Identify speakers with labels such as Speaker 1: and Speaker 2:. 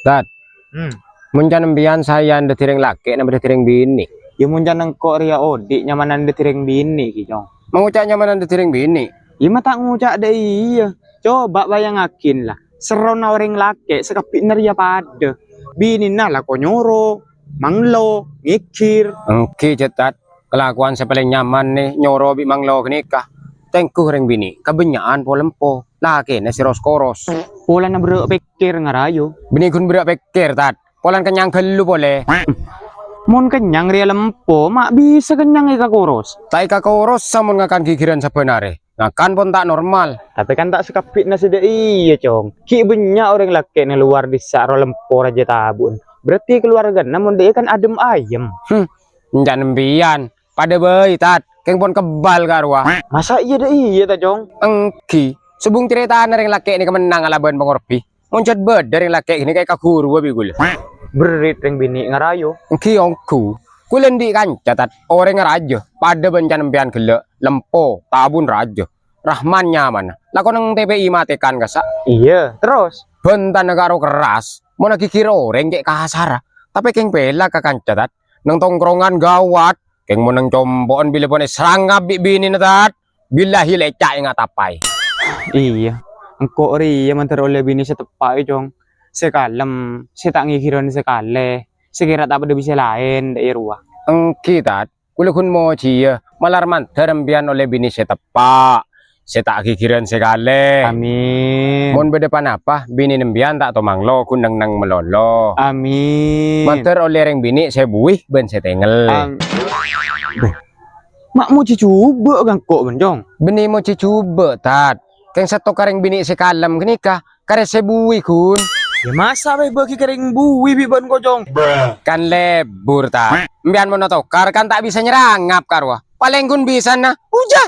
Speaker 1: Dat, muncan embian saya nda tireng laki nambah tireng bini.
Speaker 2: Ya muncan nengko ria odik nyamanan de tireng bini ki jong.
Speaker 1: Mengucapnya mana nda tireng bini?
Speaker 2: Ya mata ngucak deh iya. Coba bayangakin lah. Serona orang laki sekapit neria pada. Bini lah konyoro, manglo, ngikir.
Speaker 1: Engki cetat kelakuan saya paling nyaman nih nyoro bi manglo kenikah. Tengku ring bini, kebenyaan po lempo. Laki nasi koros.
Speaker 2: Pola na bro pikir ngarayo.
Speaker 1: Bini kun berak pikir tat. Polan kenyang kelu boleh.
Speaker 2: Mon kenyang ria lempo, mak bisa kenyang ika koros.
Speaker 1: Tak ika koros samun ngakan kikiran sebenare. Ngakan pun tak normal.
Speaker 2: Tapi kan tak sekapit nasi deh iya cong. Ki banyak orang laki nih luar di saro lempo raja tabun. Berarti keluarga namun dia kan adem ayem.
Speaker 1: Jangan embian. Pada bayi tat. Keng pun kebal karwa.
Speaker 2: Masa iya deh iya ta cong.
Speaker 1: Engki. Sebung cerita ring laki ini kemenang alaban pengorbi. Muncul beda ring laki ini kayak kakuru bigul.
Speaker 2: Berit ring bini ngarayo.
Speaker 1: Engki ongku. Kulendi kan catat orang ngarajo. Pada bencana embian gelek. Lempo. Tabun rajo. Rahman nyaman. Lakon ng TPI matikan kasa.
Speaker 2: Iya terus.
Speaker 1: Bentan negara keras. Mau nak kira orang kayak kasar. Tapi keng pela kakan catat. Nang tongkrongan gawat. Keng mau nang combon bila pun serangap bini natat. Bila hilecak ingat tapai.
Speaker 2: Iya. Engko ria mantar oleh bini setepai cong. Sekalem. Setak ngikiran sekale. Sekira tak pada bisa lain dari ruah.
Speaker 1: Engki tat. Kulukun mo cia. Malar mantar embian oleh bini setepak. Setak kikiran sekale.
Speaker 2: Amin.
Speaker 1: Mon bedepan apa? Bini nembian tak tomanglo kunang nang melolo.
Speaker 2: Amin.
Speaker 1: Mantar oleh reng bini saya buih ben saya tengel.
Speaker 2: Mak mau coba kan kok bencong.
Speaker 1: Bini mo coba tat. Keng satu kareng bini sekalam kenika. Kare saya buih kun.
Speaker 2: Ya masa bagi kering bui biban kocong.
Speaker 1: Kan lebur tat. Mbian mo natokar kan tak bisa nyerangap karwa. Paling kun bisa na. Uja.